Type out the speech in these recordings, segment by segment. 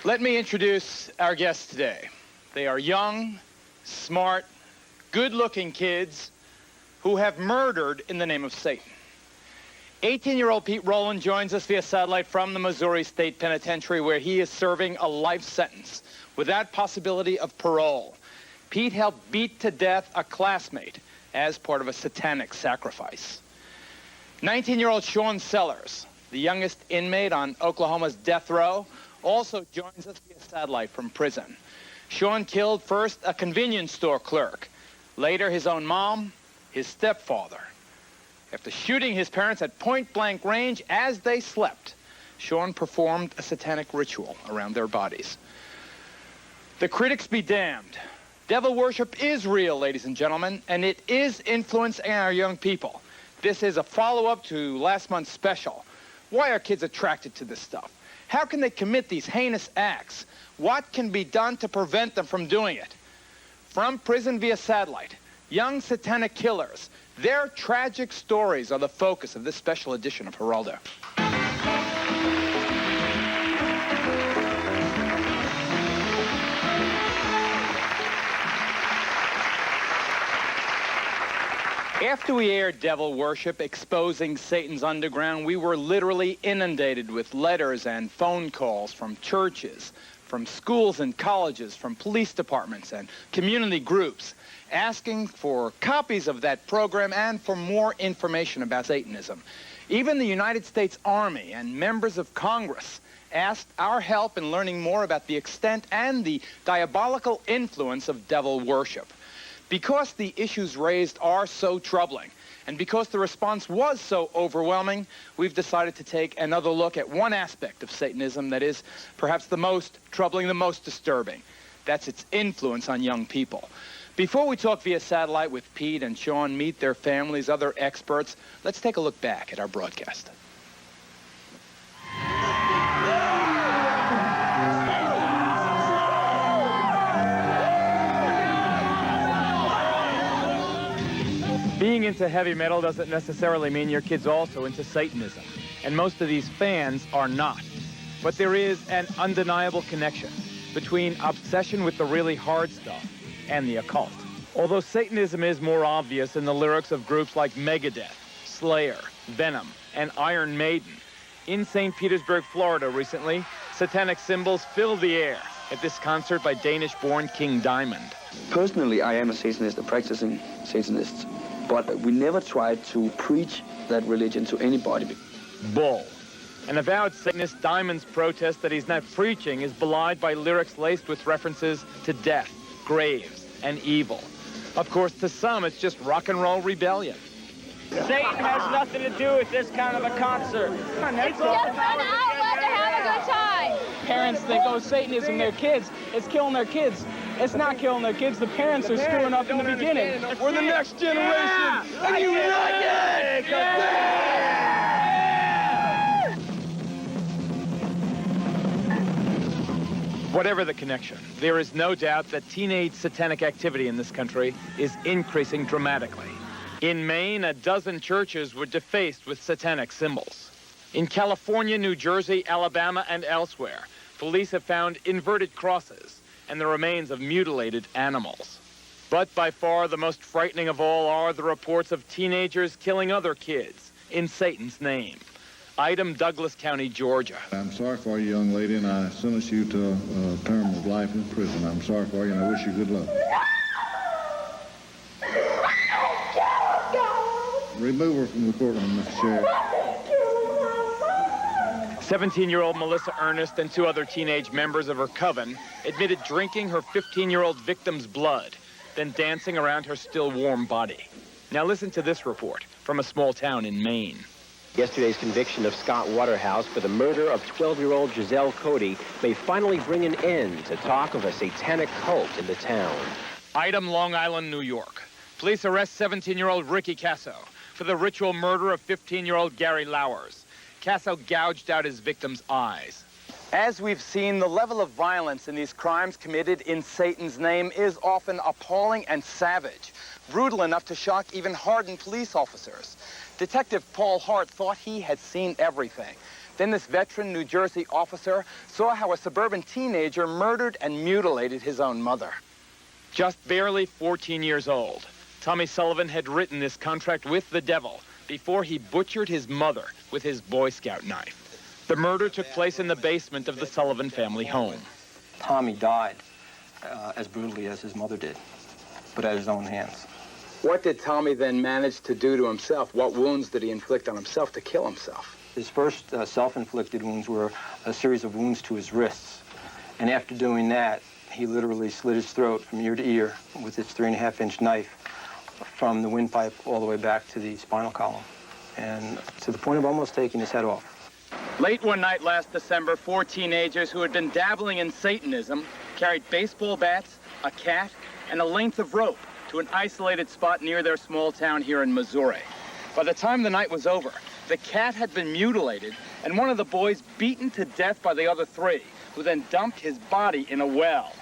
Let me introduce our guests today. They are young, smart, good-looking kids who have murdered in the name of Satan. 18-year-old Pete Rowland joins us via satellite from the Missouri State Penitentiary, where he is serving a life sentence without possibility of parole. Pete helped beat to death a classmate as part of a satanic sacrifice. 19-year-old Sean Sellers, the youngest inmate on Oklahoma's death row, also joins us via satellite from prison. Sean killed first a convenience store clerk, later his own mom, his stepfather. After shooting his parents at point-blank range as they slept, Sean performed a satanic ritual around their bodies. The critics be damned. Devil worship is real, ladies and gentlemen, and it is influencing our young people. This is a follow-up to last month's special. Why are kids attracted to this stuff? How can they commit these heinous acts? What can be done to prevent them from doing it? From prison via satellite, young satanic killers, their tragic stories are the focus of this special edition of Geraldo. After we aired Devil Worship, exposing Satan's underground, we were literally inundated with letters and phone calls from churches, from schools and colleges, from police departments and community groups, asking for copies of that program and for more information about Satanism. Even the United States Army and members of Congress asked our help in learning more about the extent and the diabolical influence of devil worship. Because the issues raised are so troubling, and because the response was so overwhelming, we've decided to take another look at one aspect of Satanism that is perhaps the most troubling, the most disturbing. That's its influence on young people. Before we talk via satellite with Pete and Sean, meet their families, other experts, let's take a look back at our broadcast. Being into heavy metal doesn't necessarily mean your kid's also into Satanism, and most of these fans are not. But there is an undeniable connection between obsession with the really hard stuff and the occult. Although Satanism is more obvious in the lyrics of groups like Megadeth, Slayer, Venom, and Iron Maiden, in St. Petersburg, Florida recently, satanic symbols filled the air at this concert by Danish-born King Diamond. Personally, I am a Satanist, a practicing Satanist, but we never tried to preach that religion to anybody. Bull. An avowed Satanist, Diamond's protest that he's not preaching is belied by lyrics laced with references to death, graves, and evil. Of course, to some, it's just rock and roll rebellion. Satan has nothing to do with this kind of a concert. It's just an outlet to have a good time. Parents think, oh, Satanism, their kids, it's killing their kids. It's not killing their kids. The parents are screwing up in the beginning. We're the next generation. And you like it! Whatever the connection, there is no doubt that teenage satanic activity in this country is increasing dramatically. In Maine, a dozen churches were defaced with satanic symbols. In California, New Jersey, Alabama, and elsewhere, police have found inverted crosses and the remains of mutilated animals. But by far the most frightening of all are the reports of teenagers killing other kids in Satan's name. Item, Douglas County, Georgia. I'm sorry for you, young lady, and I sentence you to a term of life in prison. I'm sorry for you, and I wish you good luck. Remove her from the courtroom, Mr. Sheriff. 17-year-old Melissa Ernest and two other teenage members of her coven admitted drinking her 15-year-old victim's blood, then dancing around her still warm body. Now listen to this report from a small town in Maine. Yesterday's conviction of Scott Waterhouse for the murder of 12-year-old Giselle Cody may finally bring an end to talk of a satanic cult in the town. Item, Long Island, New York. Police arrest 17-year-old Ricky Casso for the ritual murder of 15-year-old Gary Lowers. Casso gouged out his victim's eyes. As we've seen, the level of violence in these crimes committed in Satan's name is often appalling and savage, brutal enough to shock even hardened police officers. Detective Paul Hart thought he had seen everything. Then this veteran New Jersey officer saw how a suburban teenager murdered and mutilated his own mother. Just barely 14 years old, Tommy Sullivan had written this contract with the devil before he butchered his mother with his Boy Scout knife. The murder took place in the basement of the Sullivan family home. Tommy died as brutally as his mother did, but at his own hands. What did Tommy then manage to do to himself? What wounds did he inflict on himself to kill himself? His first self-inflicted wounds were a series of wounds to his wrists. And after doing that, he literally slit his throat from ear to ear with his 3.5-inch knife from the windpipe all the way back to the spinal column, and to the point of almost taking his head off. Late one night last December, 4 teenagers who had been dabbling in Satanism carried baseball bats, a cat, and a length of rope to an isolated spot near their small town here in Missouri. By the time the night was over, the cat had been mutilated and one of the boys beaten to death by the other 3, who then dumped his body in a well.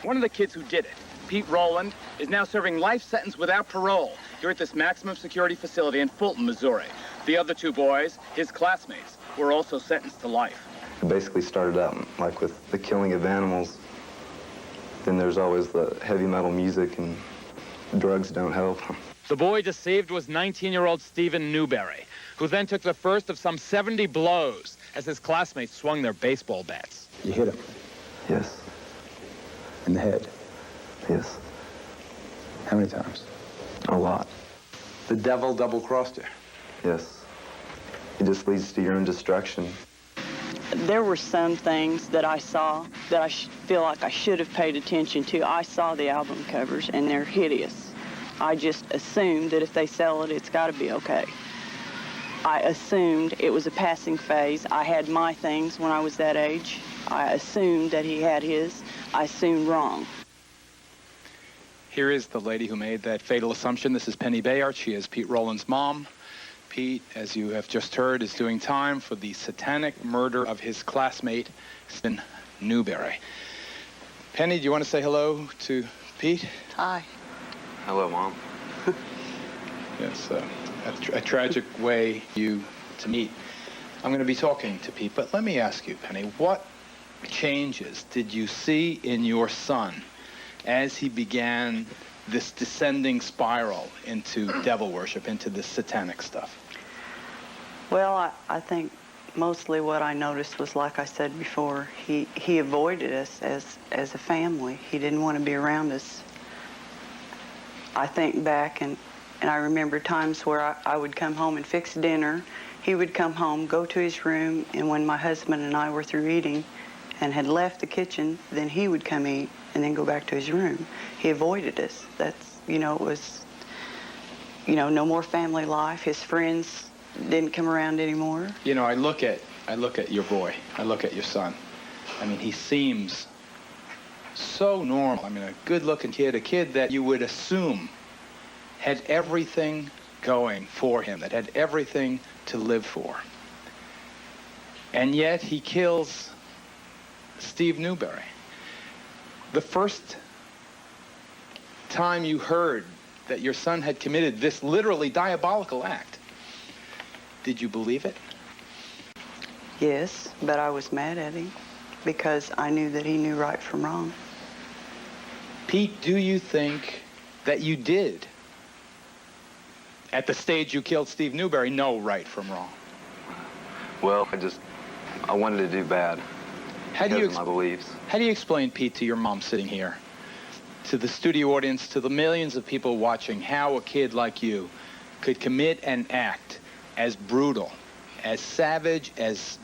One of the kids who did it, Pete Rowland, is now serving life sentence without parole here at this maximum security facility in Fulton, Missouri. The other 2 boys, his classmates, were also sentenced to life. It basically started out like with the killing of animals. Then there's always the heavy metal music, and drugs don't help. The boy deceived was 19-year-old Stephen Newberry, who then took the first of some 70 blows as his classmates swung their baseball bats. You hit him? Yes. In the head? Yes. How many times? A lot. The devil double-crossed her? Yes. It just leads to your own destruction. There were some things that I saw that I feel like I should have paid attention to. I saw the album covers, and they're hideous. I just assumed that if they sell it, it's got to be okay. I assumed it was a passing phase. I had my things when I was that age. I assumed that he had his. I assumed wrong. Here is the lady who made that fatal assumption. This is Penny Bayard. She is Pete Rowland's mom. Pete, as you have just heard, is doing time for the satanic murder of his classmate, Stephen Newberry. Penny, do you want to say hello to Pete? Hi. Hello, Mom. Yes, a tragic way you to meet. I'm going to be talking to Pete, but let me ask you, Penny, what changes did you see in your son as he began this descending spiral into devil worship, into this satanic stuff? Well, I think mostly what I noticed was, like I said before, he avoided us as a family. He didn't want to be around us. I think back, and I remember times where I would come home and fix dinner. He would come home, go to his room, and when my husband and I were through eating and had left the kitchen, then he would come eat and then go back to his room. He avoided us. That's, it was, no more family life. His friends didn't come around anymore. I look at your boy. I look at your son. I mean, he seems so normal. I mean, a good-looking kid, a kid that you would assume had everything going for him, that had everything to live for. And yet he kills Steve Newberry. The first time you heard that your son had committed this literally diabolical act, did you believe it? Yes, but I was mad at him because I knew that he knew right from wrong. Pete, do you think that you did, at the stage you killed Steve Newberry, know right from wrong? Well, I wanted to do bad because of my beliefs. How do you explain, Pete, to your mom sitting here, to the studio audience, to the millions of people watching, how a kid like you could commit an act as brutal, as savage, as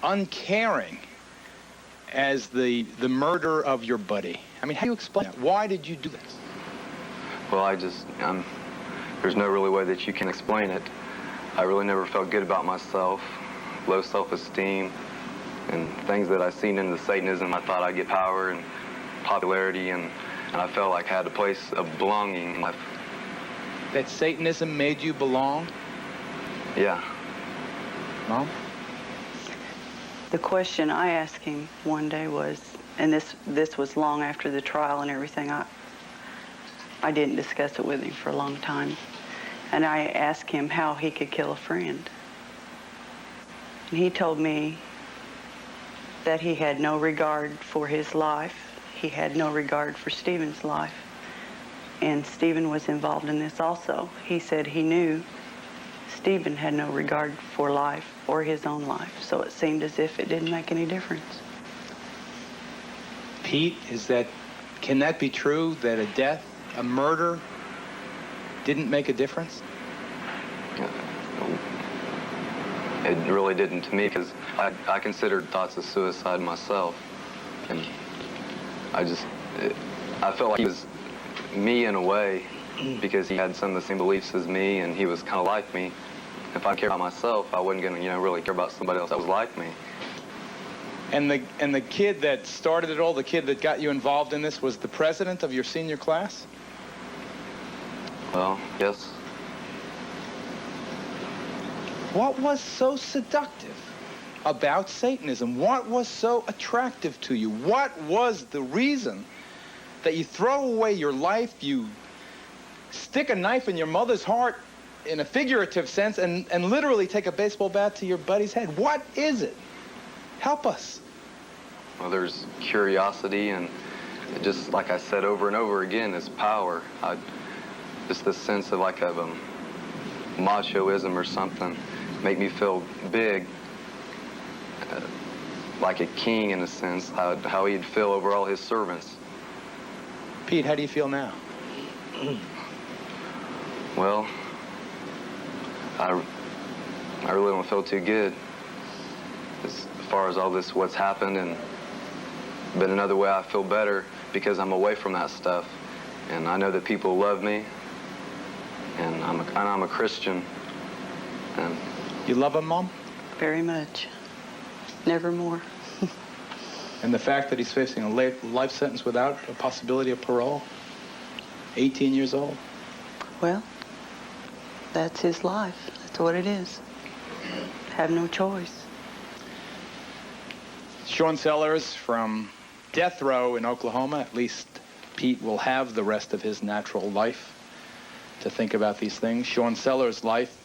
uncaring as the murder of your buddy? I mean, how do you explain that? Why did you do this? Well, there's no really way that you can explain it. I really never felt good about myself, low self-esteem, and things that I seen in the Satanism. I thought I'd get power and popularity, and I felt like I had a place of belonging in life. That Satanism made you belong? Yeah. Mom? The question I asked him one day was, and this was long after the trial and everything, I didn't discuss it with him for a long time, and I asked him how he could kill a friend. And he told me that he had no regard for his life. He had no regard for Stephen's life. And Stephen was involved in this also. He said he knew Stephen had no regard for life or his own life, so it seemed as if it didn't make any difference. Pete, can that be true, that a death, a murder, didn't make a difference? It really didn't to me, because I considered thoughts of suicide myself. And I felt like he was me in a way, because he had some of the same beliefs as me, and he was kind of like me. If I cared about myself, I wasn't going to, really care about somebody else that was like me. And the kid that started it all, the kid that got you involved in this, was the president of your senior class? Well, yes. What was so seductive about Satanism? What was so attractive to you? What was the reason that you throw away your life, you stick a knife in your mother's heart in a figurative sense, and literally take a baseball bat to your buddy's head? What is it? Help us. Well, there's curiosity, and just like I said over and over again, is power. Just this sense of like of machoism or something, make me feel big, like a king in a sense, how he'd feel over all his servants. Pete, how do you feel now? Well, I really don't feel too good as far as all this, what's happened, but another way I feel better because I'm away from that stuff, and I know that people love me, and I'm a Christian. And you love him, Mom? Very much. Nevermore. And the fact that he's facing a life sentence without a possibility of parole, 18 years old? Well, that's his life. That's what it is. Have no choice. Sean Sellers from death row in Oklahoma. At least Pete will have the rest of his natural life to think about these things. Sean Sellers' life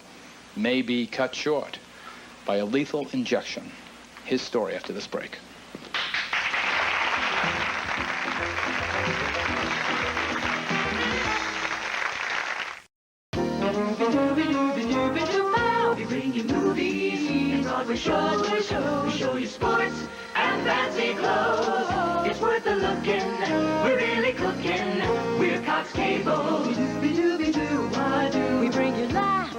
may be cut short by a lethal injection. His story after this break. We bring you movies, Broadway shows, we show you sports and fancy clothes. It's worth a looking, we're really cooking, we're Cox Cable. We bring you laughs,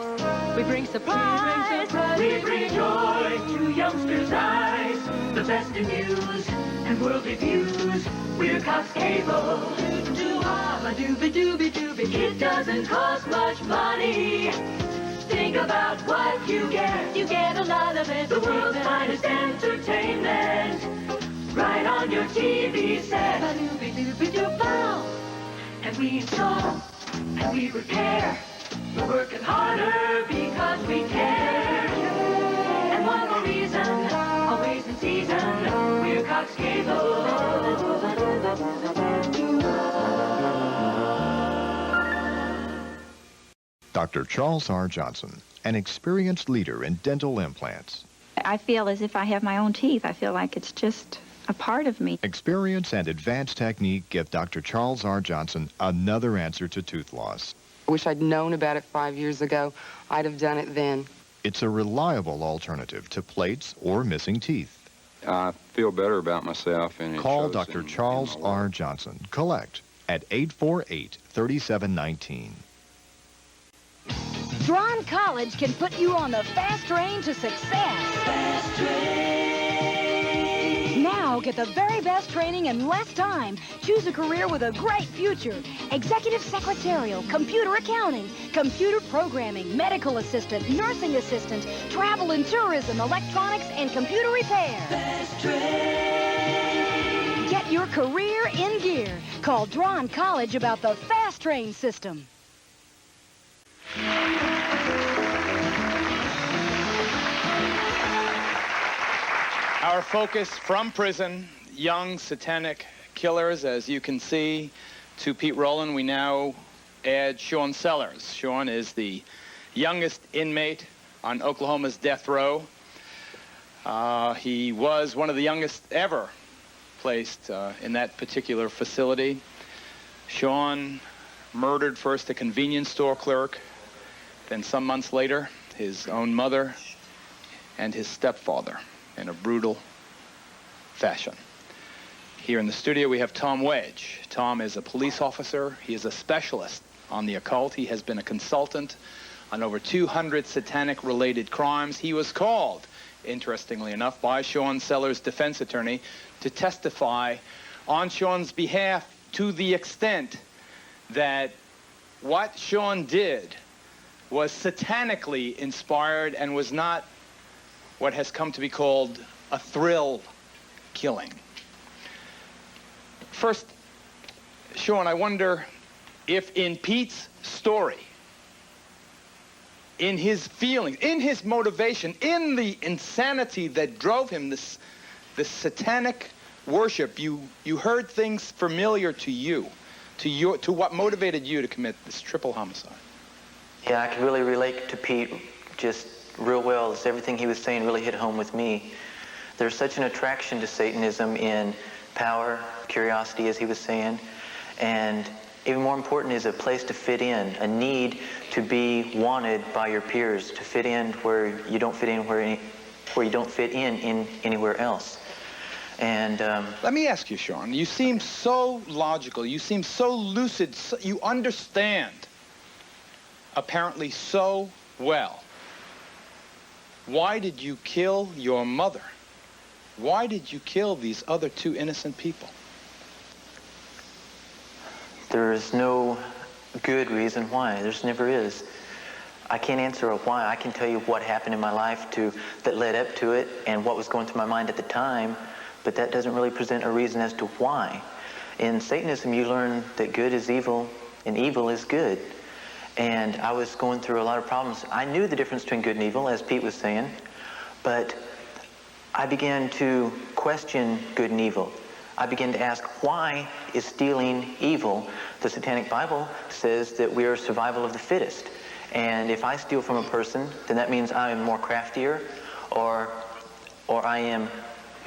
we bring surprise, we bring joy to youngsters' eyes. The best in news and world reviews, we're Cox Cable. It doesn't cost much money. Think about what you get. You get a lot of it. The world's finest entertainment, right on your TV set. And we install, and we repair. We're working harder because we care. And one more reason, always in season, we're Cox Cable. Dr. Charles R. Johnson, an experienced leader in dental implants. I feel as if I have my own teeth. I feel like it's just a part of me. Experience and advanced technique give Dr. Charles R. Johnson another answer to tooth loss. I wish I'd known about it 5 years ago. I'd have done it then. It's a reliable alternative to plates or missing teeth. I feel better about myself. And call Dr. Charles R. Johnson. Collect at 848-3719. Drawn College can put you on the fast train to success. Fast train. Now get the very best training in less time. Choose a career with a great future. Executive secretarial, computer accounting, computer programming, medical assistant, nursing assistant, travel and tourism, electronics, and computer repair. Fast train. Get your career in gear. Call Drawn College about the fast train system. Our focus from prison, young satanic killers, as you can see. To Pete Rowland, we now add Sean Sellers. Sean is the youngest inmate on Oklahoma's death row. He was one of the youngest ever placed in that particular facility. Sean murdered first a convenience store clerk, then some months later, his own mother and his stepfather in a brutal fashion. Here in the studio, we have Tom Wedge. Tom is a police officer. He is a specialist on the occult. He has been a consultant on over 200 satanic-related crimes. He was called, interestingly enough, by Sean Sellers' defense attorney to testify on Sean's behalf to the extent that what Sean did was satanically inspired and was not what has come to be called a thrill killing. First, Sean, I wonder if in Pete's story, in his feelings, in his motivation, in the insanity that drove him, this satanic worship, you heard things familiar to you, to what motivated you to commit this triple homicide. Yeah, I could really relate to Pete just real well, as everything he was saying really hit home with me. There's such an attraction to Satanism in power, curiosity, as he was saying, and even more important is a place to fit in, a need to be wanted by your peers, to fit in where you don't fit in, where you don't fit in anywhere else. And let me ask you, Sean, you seem so logical, you seem so lucid, you understand apparently so well. Why did you kill your mother? Why did you kill these other two innocent people? There is no good reason why. There's never is. I can't answer a why. I can tell you what happened in my life that led up to it and what was going through my mind at the time, but that doesn't really present a reason as to why. In Satanism, you learn that good is evil and evil is good. And I was going through a lot of problems. I knew the difference between good and evil, as Pete was saying, but I began to question good and evil. I began to ask, why is stealing evil? The Satanic Bible says that we are survival of the fittest. And if I steal from a person, then that means I am more craftier, or I am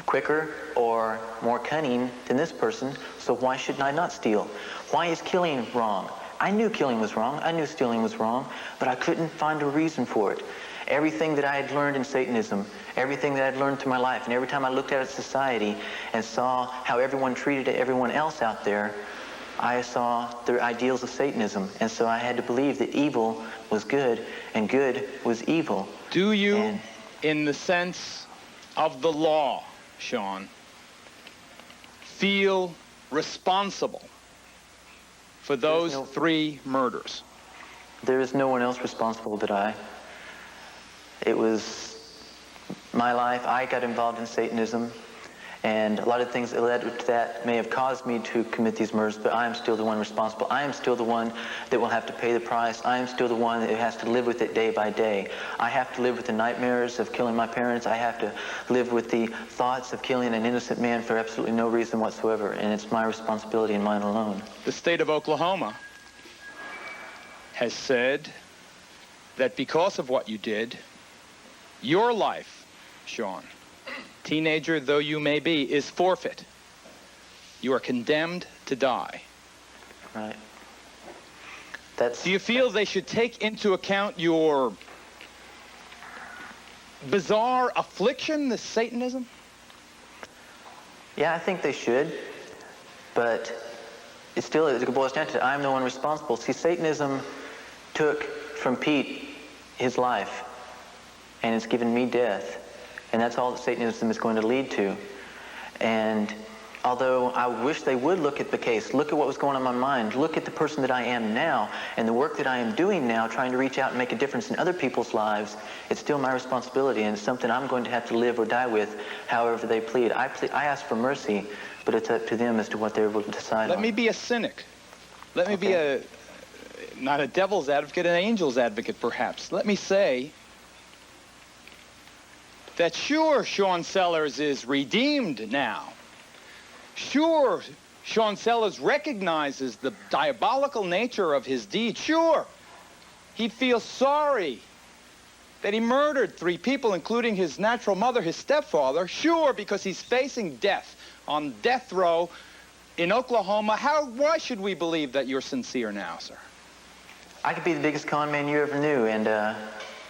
quicker, or more cunning than this person, so why shouldn't I not steal? Why is killing wrong? I knew killing was wrong, I knew stealing was wrong, but I couldn't find a reason for it. Everything that I had learned in Satanism, everything that I'd learned through my life, and every time I looked at society and saw how everyone treated everyone else out there, I saw the ideals of Satanism. And so I had to believe that evil was good and good was evil. Do you, in the sense of the law, Sean, feel responsible for those three murders? There is no one else responsible but I. It was my life. I got involved in Satanism, and a lot of things that led to that may have caused me to commit these murders, but I am still the one responsible. I am still the one that will have to pay the price. I am still the one that has to live with it day by day. I have to live with the nightmares of killing my parents. I have to live with the thoughts of killing an innocent man for absolutely no reason whatsoever, and it's my responsibility and mine alone. The state of Oklahoma has said that because of what you did, your life, Sean, teenager though you may be, is forfeit. You are condemned to die. Right. Do you feel they should take into account your bizarre affliction, the Satanism? Yeah, I think they should, but it boils down to I'm the one responsible. See, Satanism took from Pete his life, and it's given me death. And that's all that Satanism is going to lead to. And although I wish they would look at the case, look at what was going on in my mind, look at the person that I am now, and the work that I am doing now, trying to reach out and make a difference in other people's lives, it's still my responsibility, and it's something I'm going to have to live or die with, however they plead. I ask for mercy, but it's up to them as to what they will decide on. Let me be a cynic. Let me be not a devil's advocate, an angel's advocate, perhaps. Let me say that sure, Sean Sellers is redeemed now. Sure, Sean Sellers recognizes the diabolical nature of his deed. Sure, he feels sorry that he murdered 3 people, including his natural mother, his stepfather? Sure, because he's facing death on death row in Oklahoma. Why should we believe that you're sincere now, sir? I could be the biggest con man you ever knew, and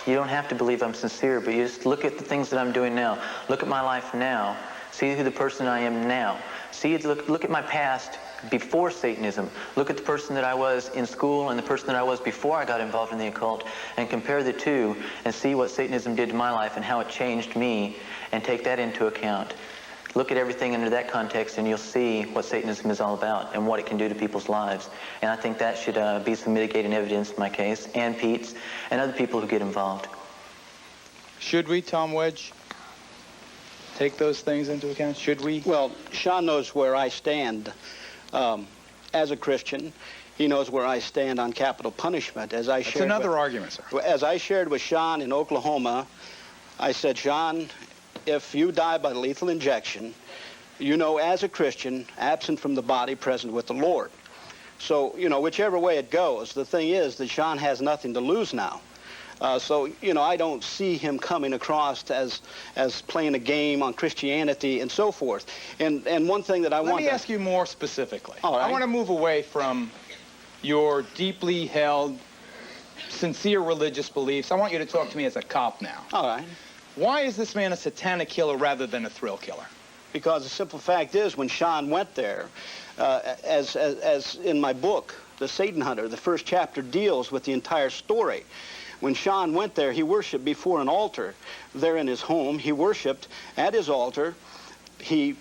you don't have to believe I'm sincere, but you just look at the things that I'm doing now. Look at my life now. See who the person I am now. Look at my past before Satanism. Look at the person that I was in school and the person that I was before I got involved in the occult, and compare the two and see what Satanism did to my life and how it changed me, and take that into account. Look at everything under that context, and you'll see what Satanism is all about and what it can do to people's lives. And I think that should be some mitigating evidence in my case, and Pete's, and other people who get involved. Should we, Tom Wedge, take those things into account? Should we? Well, Sean knows where I stand as a Christian. He knows where I stand on capital punishment. That's another argument, sir. As I shared with Sean in Oklahoma, I said, Sean, if you die by lethal injection, you know, as a Christian, absent from the body, present with the Lord. So, you know, whichever way it goes, the thing is that Sean has nothing to lose now. So, you know, I don't see him coming across as playing a game on Christianity and so forth. And one thing that Let me ask you more specifically. All right. I want to move away from your deeply held, sincere religious beliefs. I want you to talk to me as a cop now. All right. Why is this man a satanic killer rather than a thrill killer? Because the simple fact is, when Sean went there, as in my book, The Satan Hunter, the first chapter deals with the entire story. When Sean went there, he worshiped before an altar there in his home. He worshiped at his altar. He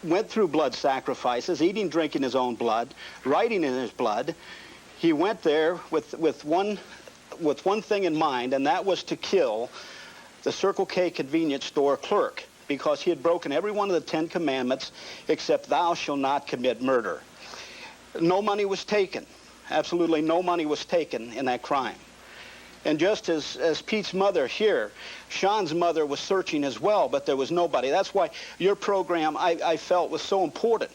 went through blood sacrifices, eating, drinking his own blood, writing in his blood. He went there with one thing in mind, and that was to kill the Circle K convenience store clerk, because he had broken every one of the 10 commandments except thou shalt not commit murder. No money was taken. Absolutely no money was taken in that crime. And just as Pete's mother here, Sean's mother was searching as well, but there was nobody. That's why your program, I felt, was so important,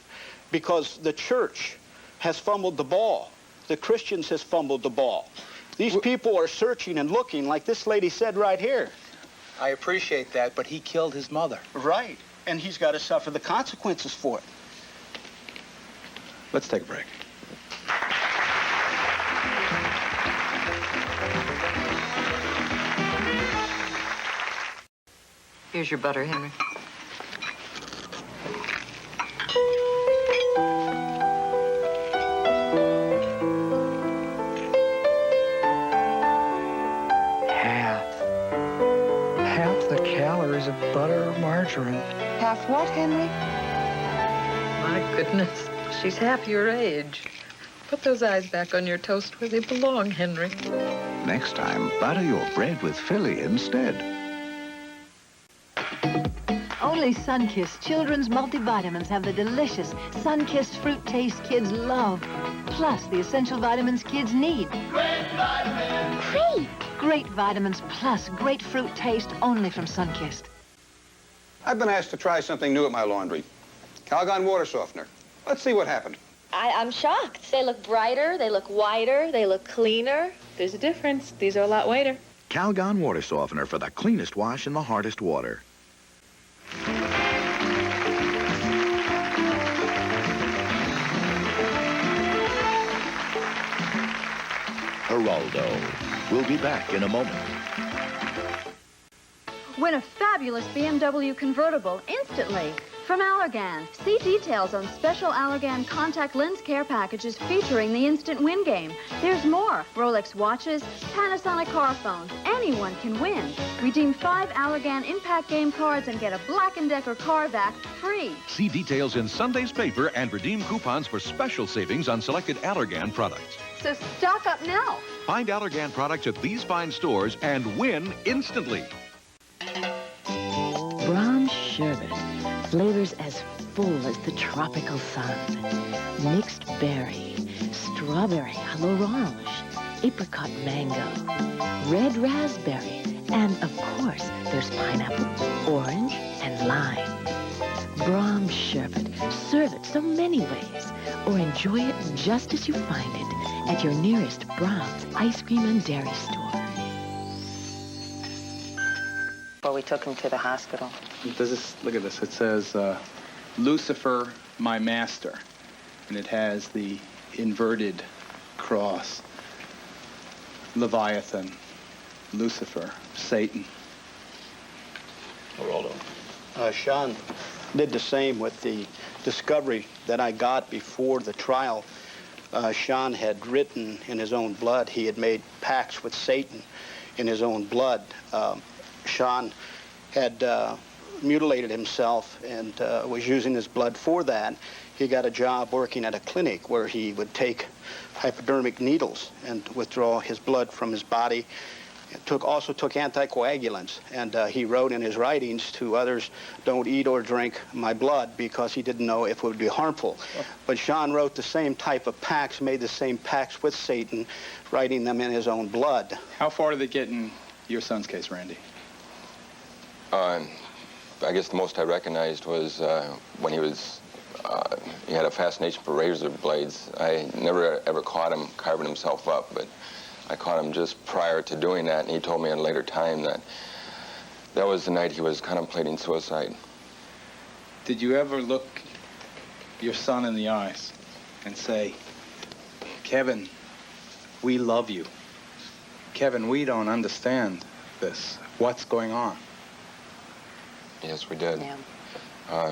because the church has fumbled the ball. The Christians has fumbled the ball. These people are searching and looking, like this lady said right here. I appreciate that, but he killed his mother. Right, and he's got to suffer the consequences for it. Let's take a break. Here's your butter, Henry. Half the calories of butter or margarine. Half what, Henry? My goodness, she's half your age. Put those eyes back on your toast where they belong, Henry. Next time, butter your bread with Philly instead. Only Sunkist Children's multivitamins have the delicious Sunkist fruit taste kids love, plus the essential vitamins kids need. Great vitamins. Great vitamins plus great fruit taste only from Sunkist. I've been asked to try something new at my laundry. Calgon water softener. Let's see what happened. I'm shocked. They look brighter, they look whiter, they look cleaner. There's a difference. These are a lot whiter. Calgon water softener for the cleanest wash and the hardest water. Geraldo. We'll be back in a moment. Win a fabulous BMW convertible instantly from Allergan. See details on special Allergan contact lens care packages featuring the Instant Win game. There's more. Rolex watches, Panasonic car phones. Anyone can win. Redeem 5 Allergan Impact Game cards and get a Black & Decker car vac free. See details in Sunday's paper and redeem coupons for special savings on selected Allergan products. So stock up now. Find Allergan products at these fine stores and win instantly. Brahms sherbet. Flavors as full as the tropical sun. Mixed berry, strawberry à l'orange, apricot mango, red raspberry, and of course, there's pineapple, orange, and lime. Brahms sherbet. Serve it so many ways, or enjoy it just as you find it at your nearest Brahms ice cream and dairy store. we took him to the hospital. Look at this. It says, Lucifer, my master. And it has the inverted cross. Leviathan, Lucifer, Satan. Geraldo. Sean did the same with the discovery that I got before the trial. Sean had written in his own blood. He had made pacts with Satan in his own blood. Sean had mutilated himself and was using his blood for that. He got a job working at a clinic where he would take hypodermic needles and withdraw his blood from his body. Also took anticoagulants, and he wrote in his writings to others, don't eat or drink my blood, because he didn't know if it would be harmful. But Sean wrote the same type of pacts, made the same pacts with Satan, writing them in his own blood. How far did it get in your son's case, Randy? I guess the most I recognized was when he had a fascination for razor blades. I never ever caught him carving himself up, but I caught him just prior to doing that, and he told me at a later time that that was the night he was contemplating suicide. Did you ever look your son in the eyes and say, Kevin, we love you. Kevin, we don't understand this. What's going on? Yes, we did. Yeah.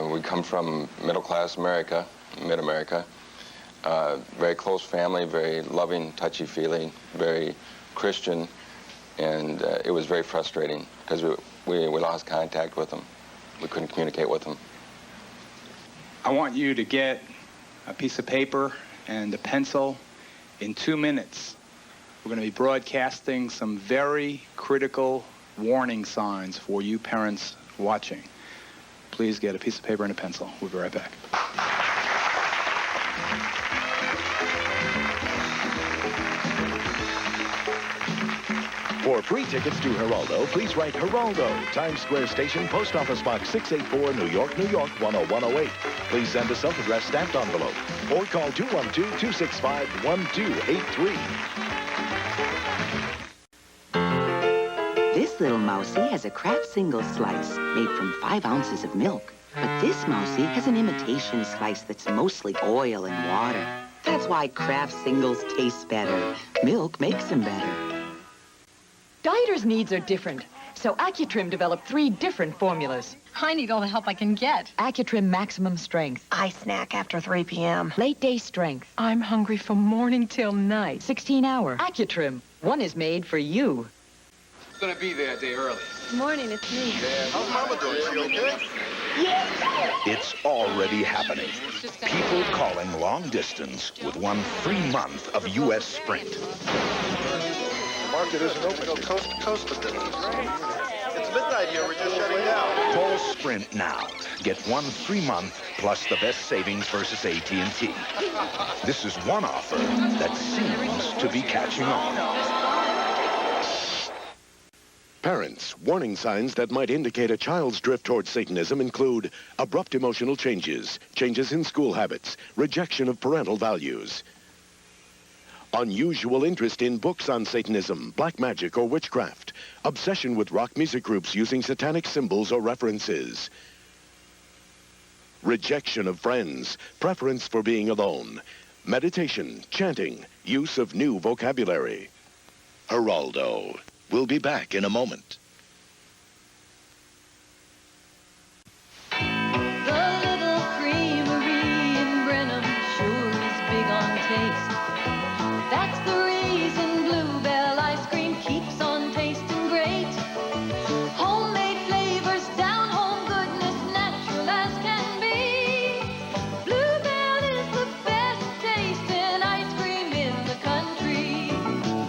We come from middle-class America, mid-America. Very close family, very loving, touchy-feely, very Christian, and it was very frustrating because we lost contact with him. We couldn't communicate with him. I want you to get a piece of paper and a pencil. In 2 minutes, we're going to be broadcasting some very critical warning signs for you parents watching. Please get a piece of paper and a pencil. We'll be right back. For free tickets to Geraldo, please write Geraldo, Times Square Station, Post Office Box 684, New York, New York, 10108. Please send a self-addressed stamped envelope or call 212-265-1283. This little mousie has a Kraft single slice made from 5 ounces of milk. But this mousie has an imitation slice that's mostly oil and water. That's why Kraft singles taste better. Milk makes them better. Dieters' needs are different, so Accutrim developed 3 different formulas. I need all the help I can get. Accutrim Maximum Strength. I snack after 3 p.m. Late day strength. I'm hungry from morning till night. 16-hour. Accutrim. One is made for you. It's going to be there a day early. Good morning, it's me. How's Mama doing? She okay? It's already happening. People calling long distance with 1 free month of U.S. Sprint. The market isn't open. Coast to coast with this. It's midnight here. We're just shutting down. Call Sprint now. Get 1 free month plus the best savings versus AT&T. This is one offer that seems to be catching on. Parents, warning signs that might indicate a child's drift towards Satanism include abrupt emotional changes, changes in school habits, rejection of parental values, unusual interest in books on Satanism, black magic, or witchcraft, obsession with rock music groups using satanic symbols or references, rejection of friends, preference for being alone, meditation, chanting, use of new vocabulary. Geraldo. We'll be back in a moment. The little creamery in Brenham sure is big on taste. That's the reason Bluebell ice cream keeps on tasting great. Homemade flavors, down home goodness, natural as can be. Bluebell is the best tasting ice cream in the country.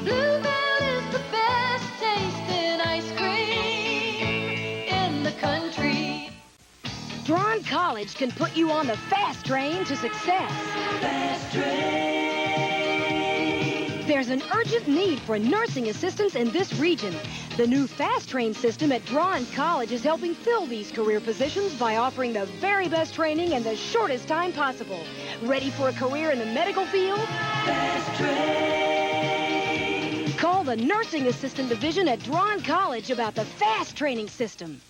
Bluebell is the best tasting ice cream in the country. Drawn College can put you on the fast train to success. Fast train. There's an urgent need for nursing assistants in this region. The new Fast Train system at Drawn College is helping fill these career positions by offering the very best training in the shortest time possible. Ready for a career in the medical field? Fast train. Call Tell the nursing assistant division at Drawn College about the fast training system.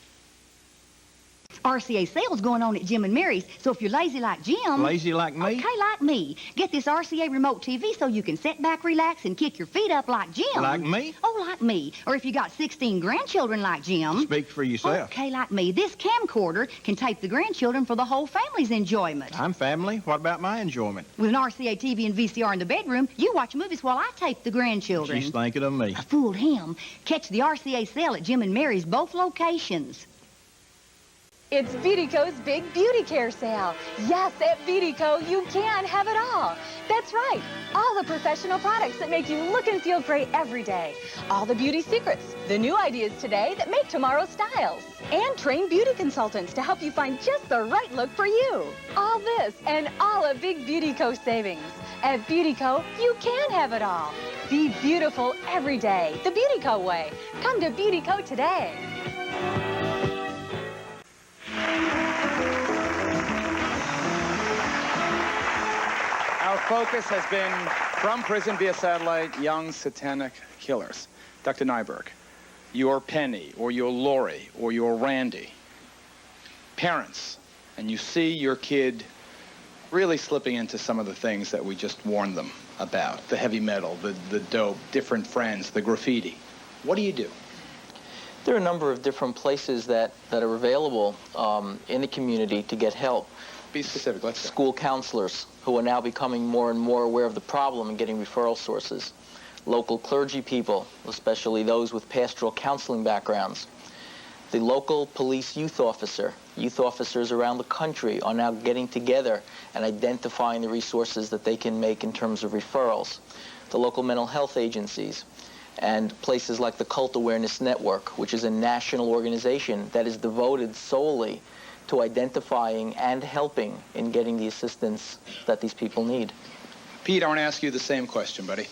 RCA sales going on at Jim and Mary's, so if you're lazy like Jim... Lazy like me? Okay, like me. Get this RCA remote TV so you can sit back, relax, and kick your feet up like Jim. Like me? Oh, like me. Or if you got 16 grandchildren like Jim... Speak for yourself. Okay, like me. This camcorder can tape the grandchildren for the whole family's enjoyment. I'm family. What about my enjoyment? With an RCA TV and VCR in the bedroom, you watch movies while I tape the grandchildren. She's thinking of me. I fooled him. Catch the RCA sale at Jim and Mary's, both locations. It's Beautyco's Big Beauty Care Sale. Yes, at Beautyco, you can have it all. That's right. All the professional products that make you look and feel great every day. All the beauty secrets, the new ideas today that make tomorrow's styles. And trained beauty consultants to help you find just the right look for you. All this and all of Big Beautyco savings. At Beautyco, you can have it all. Be beautiful every day, the Beautyco way. Come to Beautyco today. Our focus has been from prison via satellite, young satanic killers. Dr. Nyberg, your Penny or your Lori or your Randy, parents, and you see your kid really slipping into some of the things that we just warned them about, the heavy metal, the dope, different friends, the graffiti. What do you do? There are a number of different places that are available in the community to get help. Be specific, let's say. School counselors who are now becoming more and more aware of the problem and getting referral sources. Local clergy people, especially those with pastoral counseling backgrounds. The local police youth officer. Youth officers around the country are now getting together and identifying the resources that they can make in terms of referrals. The local mental health agencies. And places like the Cult Awareness Network, which is a national organization that is devoted solely to identifying and helping in getting the assistance that these people need. Pete, I want to ask you the same question, buddy.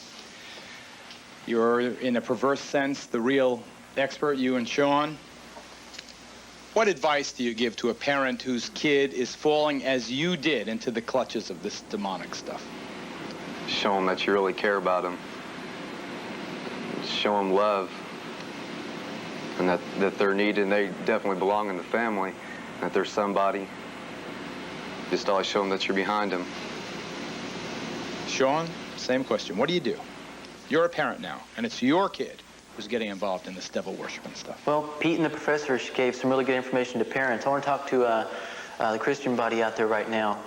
You're, in a perverse sense, the real expert, you and Sean. What advice do you give to a parent whose kid is falling, as you did, into the clutches of this demonic stuff? Show them that you really care about them. Show them love. And that they're needed and they definitely belong in the family. That there's somebody. Just always show them that you're behind them. Sean, same question. What do you do? You're a parent now, and it's your kid who's getting involved in this devil worshiping stuff. Well, Pete and the professor gave some really good information to parents. I want to talk to the Christian body out there right now.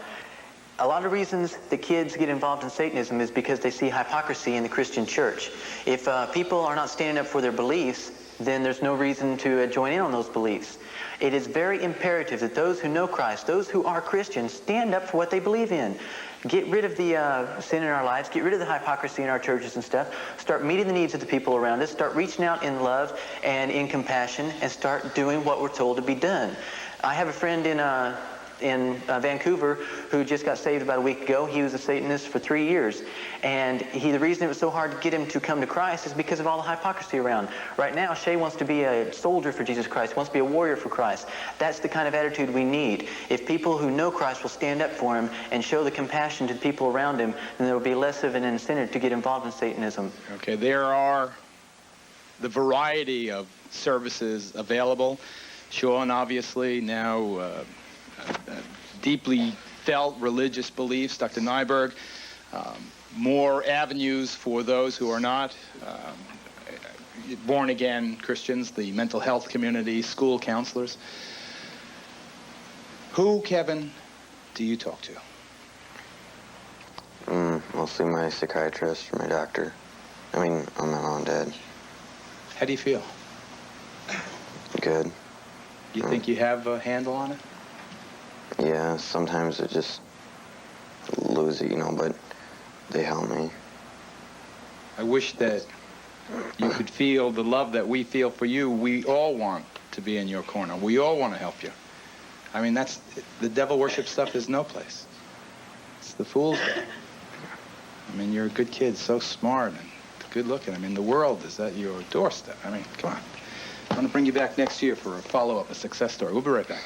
A lot of reasons the kids get involved in Satanism is because they see hypocrisy in the Christian church. If people are not standing up for their beliefs, then there's no reason to join in on those beliefs. It is very imperative that those who know Christ, those who are Christians, stand up for what they believe in. Get rid of the sin in our lives, get rid of the hypocrisy in our churches and stuff, start meeting the needs of the people around us, start reaching out in love and in compassion, and start doing what we're told to be done. I have a friend in Vancouver who just got saved about a week ago. He was a Satanist for 3 years. And the reason it was so hard to get him to come to Christ is because of all the hypocrisy around. Right now, Shay wants to be a soldier for Jesus Christ, wants to be a warrior for Christ. That's the kind of attitude we need. If people who know Christ will stand up for him and show the compassion to the people around him, then there will be less of an incentive to get involved in Satanism. Okay, there are the variety of services available. Sean, obviously, now deeply felt religious beliefs. Dr. Nyberg, more avenues for those who are not born-again Christians, the mental health community, school counselors. Who, Kevin, do you talk to? Mostly my psychiatrist or my doctor. I mean, on my mom and dad. How do you feel? Good. You think you have a handle on it? Yeah, sometimes I just lose it, but they help me. I wish that you could feel the love that we feel for you. We all want to be in your corner. We all want to help you. I mean, the devil worship stuff is no place. It's the fool's game. I mean, you're a good kid, so smart and good looking. I mean, the world is at your doorstep. I mean, come on. I'm going to bring you back next year for a follow-up, a success story. We'll be right back.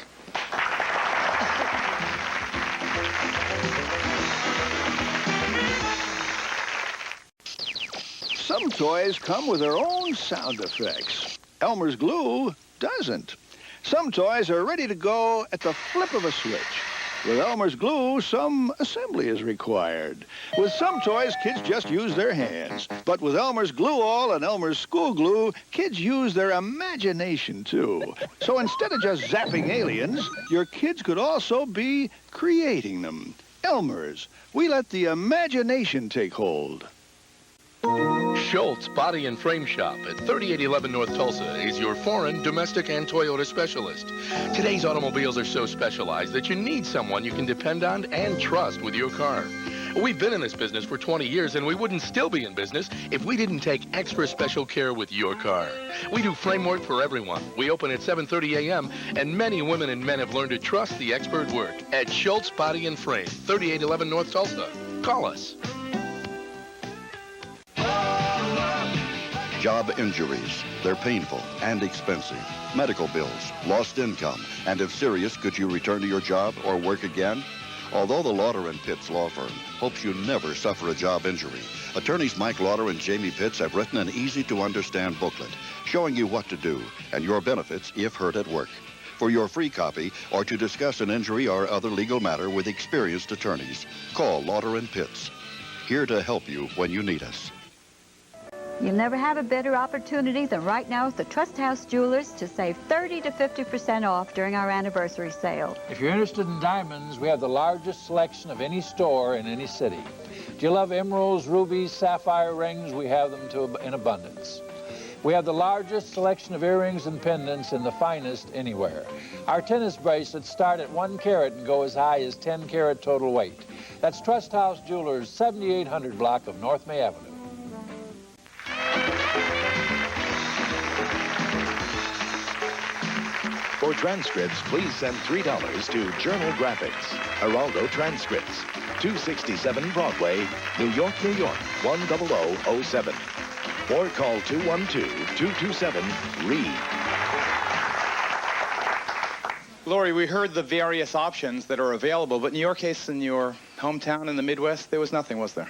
So Some toys come with their own sound effects. Elmer's glue doesn't. Some toys are ready to go at the flip of a switch. With Elmer's glue, some assembly is required. With some toys, kids just use their hands. But with Elmer's Glue All and Elmer's School Glue, kids use their imagination, too. So instead of just zapping aliens, your kids could also be creating them. Elmer's, we let the imagination take hold. Schultz Body and Frame Shop at 3811 North Tulsa is your foreign, domestic, and Toyota specialist. Today's automobiles are so specialized that you need someone you can depend on and trust with your car. We've been in this business for 20 years, and we wouldn't still be in business if we didn't take extra special care with your car. We do frame work for everyone. We open at 7:30 a.m., and many women and men have learned to trust the expert work at Schultz Body and Frame, 3811 North Tulsa. Call us. Job injuries. They're painful and expensive. Medical bills, lost income, and if serious, could you return to your job or work again? Although the Lauder & Pitts law firm hopes you never suffer a job injury, attorneys Mike Lauder and Jamie Pitts have written an easy-to-understand booklet showing you what to do and your benefits if hurt at work. For your free copy or to discuss an injury or other legal matter with experienced attorneys, call Lauder & Pitts. Here to help you when you need us. You'll never have a better opportunity than right now at the Trust House Jewelers to save 30 to 50% off during our anniversary sale. If you're interested in diamonds, we have the largest selection of any store in any city. Do you love emeralds, rubies, sapphire rings? We have them in abundance. We have the largest selection of earrings and pendants and the finest anywhere. Our tennis bracelets start at 1 carat and go as high as 10 carat total weight. That's Trust House Jewelers, 7800 block of North May Avenue. For transcripts, please send $3 to Journal Graphics, Geraldo Transcripts, 267 Broadway, New York, New York, 10007. Or call 212-227-READ. Lori, we heard the various options that are available, but in your case, in your hometown in the Midwest, there was nothing, was there?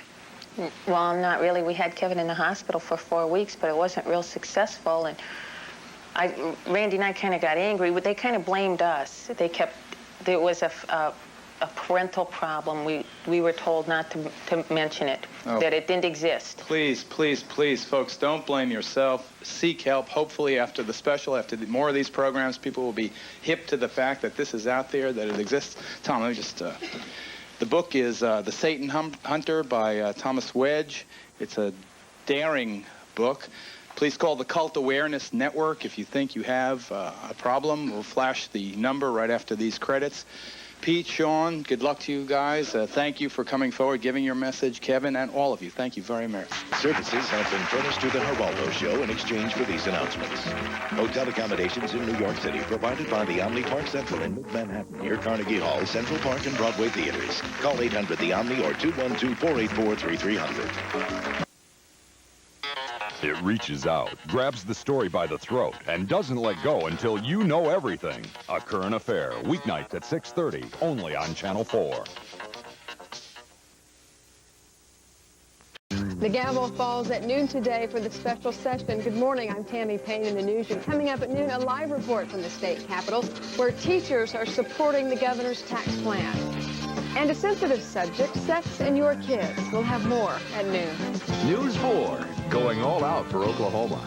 Well, not really. We had Kevin in the hospital for 4 weeks, but it wasn't real successful. And Randy and I kind of got angry. They kind of blamed us. There was a parental problem. We were told not to mention it, that it didn't exist. Please, please, please, folks, don't blame yourself. Seek help. Hopefully, after the special, after more of these programs, people will be hip to the fact that this is out there, that it exists. Tom, let me just... The book is The Satan Hunter by Thomas Wedge. It's a daring book. Please call the Cult Awareness Network if you think you have a problem. We'll flash the number right after these credits. Pete, Sean, good luck to you guys. Thank you for coming forward, giving your message. Kevin, and all of you, thank you very much. Services have been furnished to the Geraldo Show in exchange for these announcements. Hotel accommodations in New York City provided by the Omni Park Central in Manhattan, near Carnegie Hall, Central Park, and Broadway theaters. Call 800-THE-OMNI or 212-484-3300. It reaches out, grabs the story by the throat, and doesn't let go until you know everything. A Current Affair, weeknights at 6:30, only on Channel 4. The gavel falls at noon today for the special session. Good morning, I'm Tammy Payne in the newsroom. Coming up at noon, a live report from the state capitol where teachers are supporting the governor's tax plan. And a sensitive subject, sex and your kids. We'll have more at noon. News 4, going all out for Oklahoma.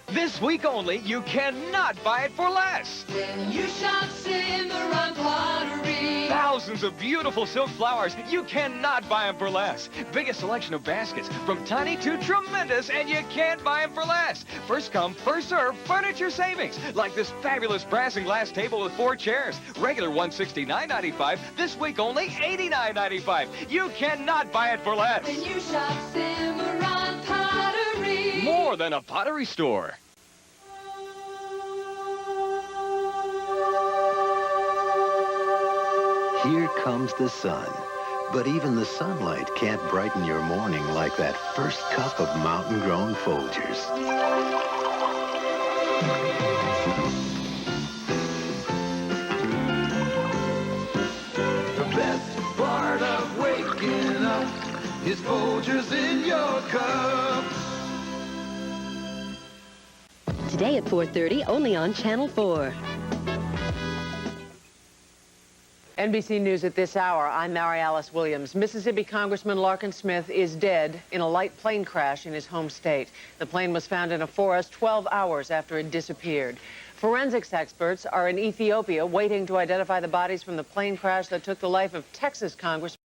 This week only, you cannot buy it for less. When you shop Cimarron Pottery. Thousands of beautiful silk flowers. You cannot buy them for less. Biggest selection of baskets, from tiny to tremendous, and you can't buy them for less. First come, first serve furniture savings, like this fabulous brass and glass table with 4 chairs. Regular $169.95. This week only $89.95. You cannot buy it for less. When you shop Cimarron Pottery. More than a pottery store. Here comes the sun. But even the sunlight can't brighten your morning like that first cup of mountain-grown Folgers. The best part of waking up It's Folgers in your cup. Today at 4:30, only on Channel 4. NBC News at this hour. I'm Mary Alice Williams. Mississippi Congressman Larkin Smith is dead in a light plane crash in his home state. The plane was found in a forest 12 hours after it disappeared. Forensics experts are in Ethiopia waiting to identify the bodies from the plane crash that took the life of Texas Congressman